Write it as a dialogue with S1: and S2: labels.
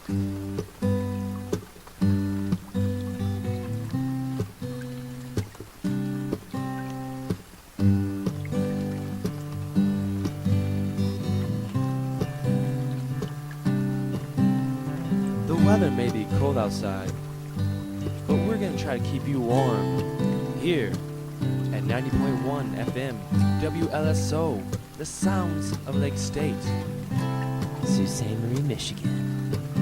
S1: The weather may be cold outside, but we're gonna try to keep you warm here at 90.1 FM WLSO, the sounds of Lake State.
S2: Sault Ste. Marie, Michigan.